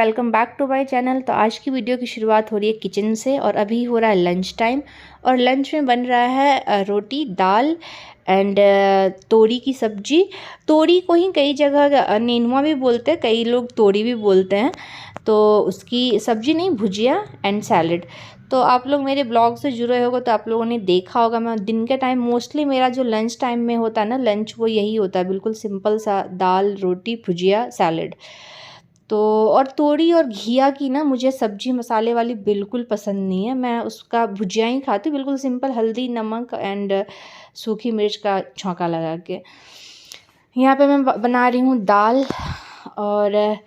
Welcome back to my channel. तो आज की वीडियो की शुरुआत हो रही है किचन से और अभी हो रहा है लंच टाइम। और लंच में बन रहा है रोटी, दाल एंड तोरी की सब्जी। तोरी को ही कई जगह नेनुआ भी बोलते हैं, कई लोग तोरी भी बोलते हैं। तो उसकी सब्जी नहीं, भुजिया एंड सैलड। तो आप लोग मेरे ब्लॉग से जुड़े होगे तो आप लोगों ने देखा होगा, मैं दिन के टाइम मोस्टली मेरा जो लंच टाइम में होता है ना, लंच वो यही होता है, बिल्कुल सिंपल सा दाल, रोटी, भुजिया, सैलड। तो और तोरी और घिया की ना मुझे सब्जी मसाले वाली बिल्कुल पसंद नहीं है। मैं उसका भुजिया ही खाती हूँ, बिल्कुल सिंपल, हल्दी, नमक एंड सूखी मिर्च का छौंका लगा के। यहाँ पे मैं बना रही हूँ दाल। और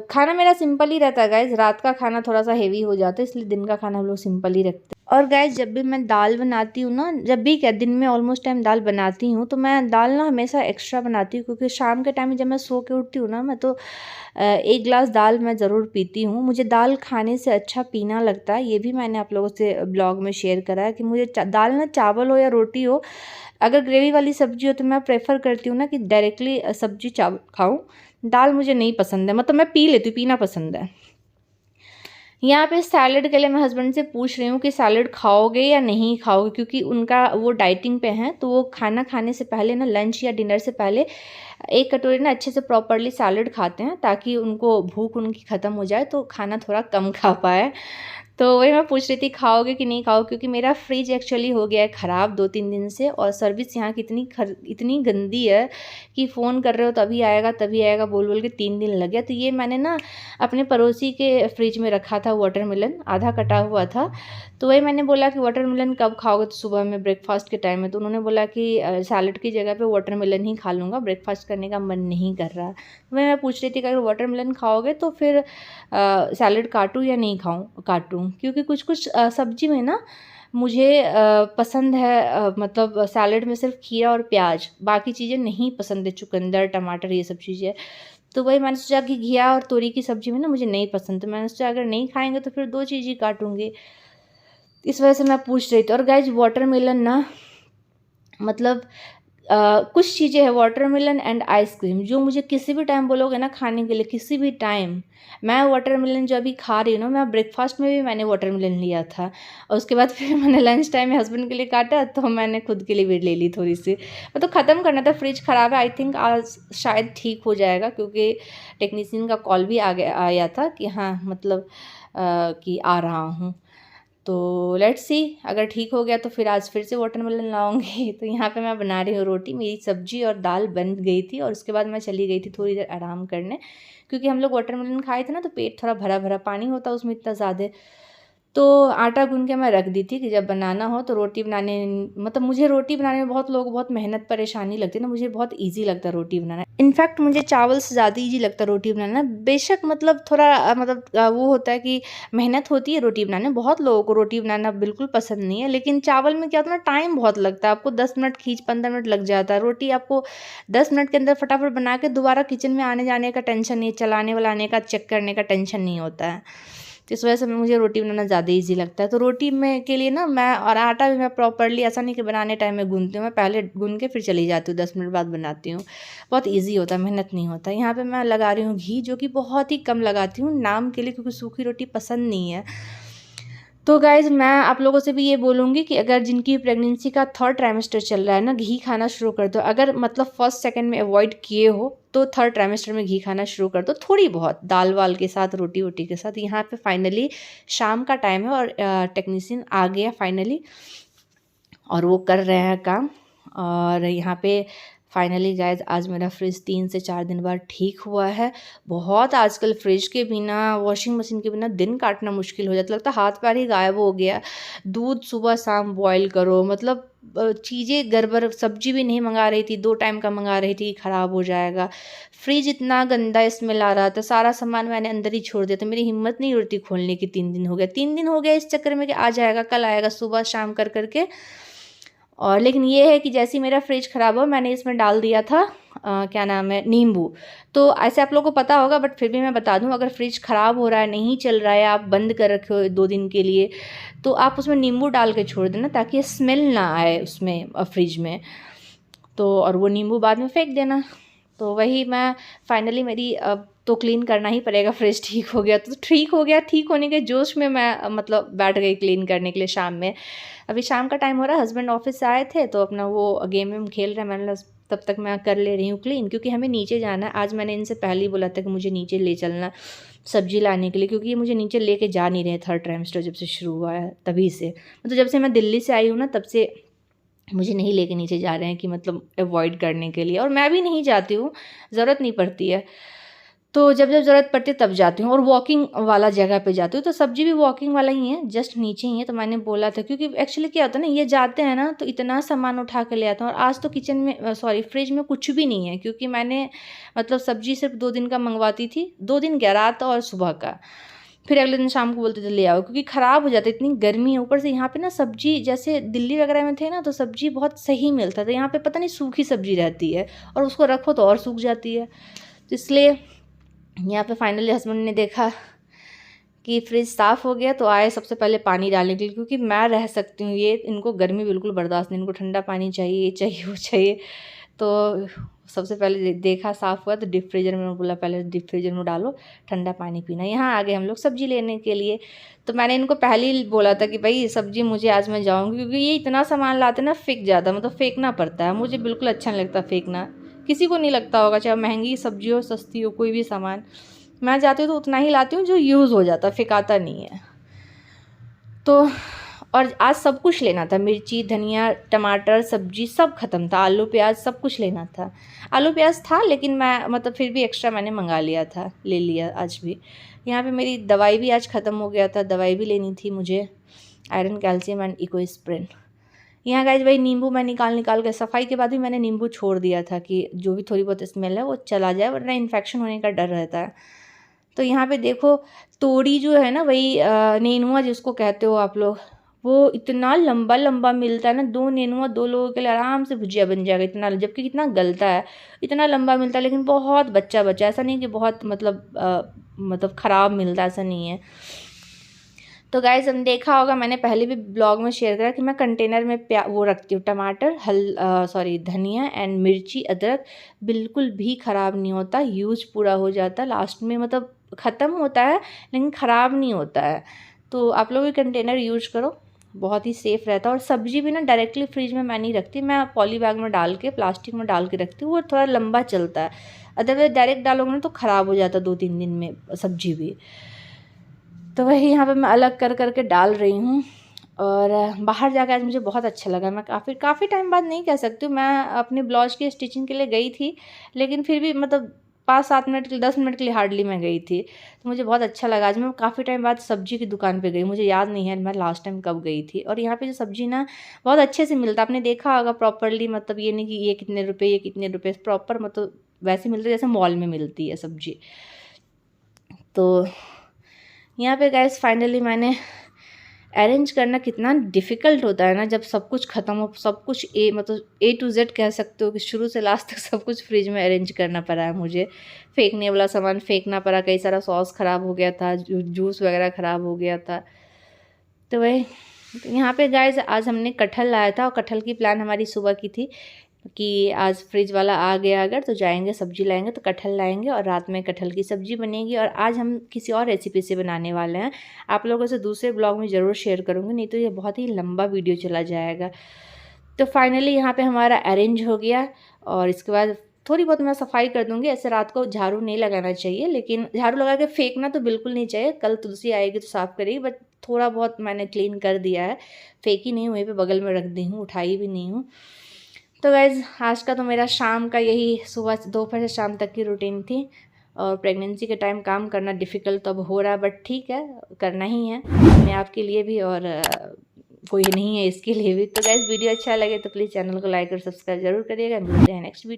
खाना मेरा सिंपल ही रहता है गाइज। रात का खाना थोड़ा सा हेवी हो जाता है, इसलिए दिन का खाना हम लोग सिंपल ही रखते हैं। और गाइज जब भी मैं दाल बनाती हूँ ना, जब भी क्या दिन में ऑलमोस्ट टाइम दाल बनाती हूँ, तो मैं दाल ना हमेशा एक्स्ट्रा बनाती हूँ, क्योंकि शाम के टाइम में जब मैं सो के उठती हूँ ना, मैं तो 1 गिलास दाल मैं ज़रूर पीती हूँ। मुझे दाल खाने से अच्छा पीना लगता है। ये भी मैंने आप लोगों से ब्लॉग में शेयर करा है कि मुझे दाल ना चावल हो या रोटी हो, अगर ग्रेवी वाली सब्जी हो तो मैं प्रेफर करती हूँ ना कि डायरेक्टली सब्जी चावल खाऊं। दाल मुझे नहीं पसंद है, मतलब मैं पी लेती हूँ, पीना पसंद है। यहाँ पे सैलड के लिए मैं हस्बैंड से पूछ रही हूँ कि सैलड खाओगे या नहीं खाओगे, क्योंकि उनका वो डाइटिंग पे हैं। तो वो खाना खाने से पहले ना, लंच या डिनर से पहले 1 कटोरी ना अच्छे से प्रॉपरली सैलड खाते हैं, ताकि उनको भूख उनकी ख़त्म हो जाए, तो खाना थोड़ा कम खा पाए। तो वही मैं पूछ रही थी खाओगे कि नहीं खाओगे, क्योंकि मेरा फ्रिज एक्चुअली हो गया है ख़राब 2-3 दिन से। और सर्विस यहाँ की इतनी गंदी है कि फ़ोन कर रहे हो तभी आएगा बोल बोल के 3 दिन लग गया। तो ये मैंने ना अपने पड़ोसी के फ्रिज में रखा था वाटरमेलन, आधा कटा हुआ था। तो वही मैंने बोला कि वाटरमेलन कब खाओगे, तो सुबह में ब्रेकफास्ट के टाइम में। तो उन्होंने बोला कि सैलड की जगह पे वाटरमेलन ही खा लूँगा, ब्रेकफास्ट करने का मन नहीं कर रहा। वही मैं पूछ रही थी कि अगर वाटरमेलन खाओगे तो फिर सैलड काटूँ या नहीं काटूँ, क्योंकि कुछ कुछ सब्जी में ना मुझे पसंद है, मतलब सैलड में सिर्फ खीरा और प्याज, बाकी चीज़ें नहीं पसंद है, चुकंदर, टमाटर, ये सब चीज़ें। तो वही मैंने सोचा कि घिया और तोरी की सब्जी में ना मुझे नहीं पसंद, तो मैंने सोचा अगर नहीं खाएंगे तो फिर 2 चीज़ ही काटूंगी। इस वजह से मैं पूछ रही थी। और गाइज वाटरमेलन ना, मतलब कुछ चीज़ें हैं, वाटरमेलन एंड आइसक्रीम, जो मुझे किसी भी टाइम बोलोगे ना खाने के लिए, किसी भी टाइम, मैं वाटरमेलन जो अभी खा रही हूँ ना, मैं ब्रेकफास्ट में भी मैंने वाटरमेलन लिया था, और उसके बाद फिर मैंने लंच टाइम में हस्बैंड के लिए काटा, तो मैंने खुद के लिए भी ले ली थोड़ी सी। तो ख़त्म करना था, फ्रिज ख़राब है। आई थिंक आज शायद ठीक हो जाएगा, क्योंकि टेक्नीशियन का कॉल भी आया था कि हाँ, मतलब कि आ रहा हूँ। तो लेट्स सी, अगर ठीक हो गया तो फिर आज फिर से वाटरमेलन लाऊंगी। तो यहाँ पे मैं बना रही हूँ रोटी। मेरी सब्जी और दाल बन गई थी, और उसके बाद मैं चली गई थी थोड़ी देर आराम करने, क्योंकि हम लोग वाटरमेलन खाए थे ना, तो पेट थोड़ा भरा भरा, पानी होता उसमें इतना ज़्यादा। तो आटा गूंद के मैं रख दी थी कि जब बनाना हो तो रोटी बनाने, मतलब मुझे रोटी बनाने में बहुत मेहनत परेशानी लगती है ना, मुझे बहुत इजी लगता है रोटी बनाना। इनफैक्ट मुझे चावल से ज़्यादा इजी लगता है रोटी बनाना। बेशक मतलब थोड़ा वो होता है कि मेहनत होती है रोटी बनाने, बहुत लोगों को रोटी बनाना बिल्कुल पसंद नहीं है, लेकिन चावल में क्या होता है ना, टाइम बहुत लगता है, आपको 10 मिनट 15 मिनट लग जाता है। रोटी आपको 10 मिनट के अंदर फटाफट बना के दोबारा किचन में आने जाने का टेंशन नहीं, चलाने वालाने का, चेक करने का टेंशन नहीं होता है। तो इस वजह से मुझे रोटी बनाना ज़्यादा इजी लगता है। तो रोटी में के लिए ना मैं, और आटा भी मैं प्रॉपरली, ऐसा नहीं कि बनाने टाइम में गूंथती हूँ, मैं पहले गूंथ के फिर चली जाती हूँ, 10 मिनट बाद बनाती हूँ। बहुत इजी होता है, मेहनत नहीं होता। यहाँ पे मैं लगा रही हूँ घी, जो कि बहुत ही कम लगाती हूँ नाम के लिए, क्योंकि सूखी रोटी पसंद नहीं है। तो गाइज़ मैं आप लोगों से भी ये बोलूँगी कि अगर जिनकी प्रेगनेंसी का 3rd ट्राइमेस्टर चल रहा है ना, घी खाना शुरू कर दो। अगर मतलब 1st 2nd में अवॉइड किए हो तो 3rd ट्राइमेस्टर में घी खाना शुरू कर दो, थोड़ी बहुत दाल वाल के साथ, रोटी वोटी के साथ। यहाँ पे फाइनली शाम का टाइम है और टेक्नीशियन आ गया फाइनली, और वो कर रहे हैं काम। और यहाँ पे फाइनली गाइज आज मेरा फ्रिज 3 से 4 दिन बाद ठीक हुआ है। बहुत आजकल फ्रिज के बिना, वॉशिंग मशीन के बिना दिन काटना मुश्किल हो जाता, लगता है हाथ पैर ही गायब हो गया। दूध सुबह शाम बॉयल करो, मतलब चीज़ें गड़बड़, सब्जी भी नहीं मंगा रही थी, 2 टाइम का मंगा रही थी, ख़राब हो जाएगा। फ्रिज इतना गंदा स्मेल आ रहा था, सारा सामान मैंने अंदर ही छोड़ दिया था। मेरी हिम्मत नहीं हो रही थी खोलने की। 3 दिन हो गया, 3 दिन हो गया इस चक्कर में कि आ जाएगा, कल आएगा, सुबह शाम कर करके। और लेकिन ये है कि जैसे ही मेरा फ्रिज ख़राब हो, मैंने इसमें डाल दिया था क्या नाम है, नींबू। तो ऐसे आप लोगों को पता होगा, बट फिर भी मैं बता दूं, अगर फ्रिज ख़राब हो रहा है, नहीं चल रहा है, आप बंद कर रखे हो 2 दिन के लिए, तो आप उसमें नींबू डाल के छोड़ देना, ताकि स्मेल ना आए उसमें, फ्रिज में। तो और वो नींबू बाद में फेंक देना। तो वही मैं फाइनली मेरी अब तो क्लीन करना ही पड़ेगा। फ्रिज ठीक हो गया तो ठीक हो गया, ठीक होने के जोश में मैं मतलब बैठ गई क्लीन करने के लिए शाम में। अभी शाम का टाइम हो रहा है, हस्बैंड ऑफिस से आए थे तो अपना वो गेम वेम खेल रहे हैं, मैंने तब तक मैं कर ले रही हूँ क्लीन, क्योंकि हमें नीचे जाना है। आज मैंने इनसे पहले ही बोला था कि मुझे नीचे ले चलना सब्जी लाने के लिए, क्योंकि ये मुझे नीचे लेके जा नहीं रहे। थर्ड ट्राइमेस्टर जब से शुरू हुआ है तभी से, मतलब जब से मैं दिल्ली से आई हूँ ना तब से मुझे नहीं लेके नीचे जा रहे हैं, कि मतलब अवॉइड करने के लिए। और मैं भी नहीं जाती हूँ, ज़रूरत नहीं पड़ती है। तो जब जब ज़रूरत पड़ती है तब जाती हूँ, और वॉकिंग वाला जगह पे जाती हूँ। तो सब्जी भी वॉकिंग वाला ही है, जस्ट नीचे ही है। तो मैंने बोला था, क्योंकि एक्चुअली क्या होता है ना, ये जाते हैं ना तो इतना सामान उठा के ले आते हैं। और आज तो किचन में सॉरी फ्रिज में कुछ भी नहीं है, क्योंकि मैंने मतलब सब्जी सिर्फ 2 दिन का मंगवाती थी, 2 दिन क्या, रात और सुबह का। फिर अगले दिन शाम को बोलते थे ले आओ, क्योंकि ख़राब हो जाता है, इतनी गर्मी है। ऊपर से यहाँ पे ना सब्जी, जैसे दिल्ली वगैरह में थे ना तो सब्जी बहुत सही मिलता था, यहाँ पे पता नहीं सूखी सब्जी रहती है, और उसको रखो तो और सूख जाती है। तो इसलिए यहाँ पे फाइनली हस्बैंड ने देखा कि फ्रिज साफ़ हो गया तो आए सबसे पहले पानी डालने के लिए, क्योंकि मैं रह सकती हूँ, ये इनको गर्मी बिल्कुल बर्दाश्त नहीं, इनको ठंडा पानी चाहिए, ये चाहिए वो चाहिए। तो सबसे पहले देखा साफ़ हुआ तो डीप फ्रीजर में बोला पहले डीप फ्रीजर में डालो, ठंडा पानी पीना। यहाँ आ गए हम लोग सब्ज़ी लेने के लिए। तो मैंने इनको पहले ही बोला था कि भाई सब्ज़ी मुझे आज मैं जाऊँगी, क्योंकि ये इतना सामान लाते ना, फेंक जाता, मतलब फेंकना पड़ता है। मुझे बिल्कुल अच्छा नहीं लगता फेंकना, किसी को नहीं लगता होगा, चाहे महंगी सब्ज़ी हो सस्ती हो, कोई भी सामान। मैं जाती हूँ तो उतना ही लाती हूँ जो यूज़ हो जाता, फेंकाता नहीं है। तो और आज सब कुछ लेना था, मिर्ची, धनिया, टमाटर, सब्जी सब ख़त्म था, आलू प्याज सब कुछ लेना था। आलू प्याज था लेकिन मैं मतलब फिर भी एक्स्ट्रा मैंने मंगा लिया था, ले लिया आज भी। यहाँ पे मेरी दवाई भी आज ख़त्म हो गया था, दवाई भी लेनी थी मुझे, आयरन, कैल्शियम एंड इकोस्प्रिन। यहाँ गाइस वही नींबू मैं निकाल के सफाई के बाद भी मैंने नींबू छोड़ दिया था, कि जो भी थोड़ी बहुत स्मेल है वो चला जाए, वरना इन्फेक्शन होने का डर रहता है। तो यहाँ पे देखो तोड़ी जो है ना, वही नेनुआ जिसको कहते हो आप लोग, वो इतना लंबा लंबा मिलता है ना, 2 नेनुआ 2 लोगों के लिए आराम से भुजिया बन जाएगा, इतना, जबकि कितना गलता है, इतना लंबा मिलता है। लेकिन बहुत बच्चा बच्चा, ऐसा नहीं कि बहुत मतलब ख़राब मिलता, ऐसा नहीं है। तो गाइस हम देखा होगा, मैंने पहले भी ब्लॉग में शेयर करा कि मैं कंटेनर में वो रखती हूँ, टमाटर, धनिया एंड मिर्ची, अदरक, बिल्कुल भी ख़राब नहीं होता, यूज पूरा हो जाता है लास्ट में, मतलब ख़त्म होता है लेकिन ख़राब नहीं होता है। तो आप लोग भी कंटेनर यूज करो, बहुत ही सेफ़ रहता है। और सब्ज़ी भी ना डायरेक्टली फ्रिज में मैं नहीं रखती, मैं पॉली बैग में डाल के, प्लास्टिक में डाल के रखती हूँ, वो थोड़ा लंबा चलता है। अदरवाइज डायरेक्ट डालोगे ना तो ख़राब हो जाता है 2-3 दिन में सब्ज़ी भी। तो वही यहाँ पे मैं अलग कर के डाल रही हूँ। और बाहर जाकर आज मुझे बहुत अच्छा लगा। मैं काफ़ी टाइम बाद नहीं कह सकती हूँ, मैं अपने ब्लाउज की स्टिचिंग के लिए गई थी, लेकिन फिर भी मतलब 5-7 मिनट के लिए, 10 मिनट के लिए हार्डली मैं गई थी। तो मुझे बहुत अच्छा लगा। आज मैं काफ़ी टाइम बाद सब्ज़ी की दुकान पे गई, मुझे याद नहीं है मैं लास्ट टाइम कब गई थी। और यहाँ पे जो सब्ज़ी ना बहुत अच्छे से मिलता, आपने देखा होगा प्रॉपरली, मतलब ये नहीं कि ये कितने रुपये, ये कितने रुपये, प्रॉपर मतलब वैसे मिलती है जैसे मॉल में मिलती है सब्ज़ी। तो यहाँ पे गाइस फाइनली मैंने अरेंज करना कितना डिफ़िकल्ट होता है ना, जब सब कुछ ख़त्म हो, सब कुछ मतलब A to Z कह सकते हो कि शुरू से लास्ट तक सब कुछ फ्रिज में अरेंज करना पड़ा है मुझे। फेंकने वाला सामान फेंकना पड़ा, कई सारा सॉस ख़राब हो गया था, जूस वगैरह ख़राब हो गया था। तो वही यहाँ पे गाइस आज हमने कटहल लाया था, और कटहल की प्लान हमारी सुबह की थी कि आज फ्रिज वाला आ गया अगर तो जाएंगे सब्ज़ी लाएंगे, तो कटहल लाएंगे और रात में कटहल की सब्ज़ी बनेगी। और आज हम किसी और रेसिपी से बनाने वाले हैं, आप लोगों से दूसरे ब्लॉग में ज़रूर शेयर करूँगी, नहीं तो ये बहुत ही लंबा वीडियो चला जाएगा। तो फाइनली यहाँ पे हमारा अरेंज हो गया, और इसके बाद थोड़ी बहुत मैं सफाई कर दूँगी। ऐसे रात को झाड़ू नहीं लगाना चाहिए, लेकिन झाड़ू लगा के फेंकना तो बिल्कुल नहीं चाहिए, कल तुलसी आएगी तो साफ़ करेगी, बट थोड़ा बहुत मैंने क्लीन कर दिया है, फेंकी नहीं, वहीं पर बगल में रख दी हूँ, उठाई भी नहीं हूँ। तो गाइज़ आज का तो मेरा शाम का यही सुबह दोपहर से शाम तक की रूटीन थी। और प्रेगनेंसी के टाइम काम करना डिफ़िकल्ट तो अब हो रहा है, बट ठीक है, करना ही है अपने आप के लिए भी, और कोई नहीं है इसके लिए भी। तो गाइज़ वीडियो अच्छा लगे तो प्लीज़ चैनल को लाइक और सब्सक्राइब ज़रूर करिएगा। मिलते हैं नेक्स्ट वीडियो।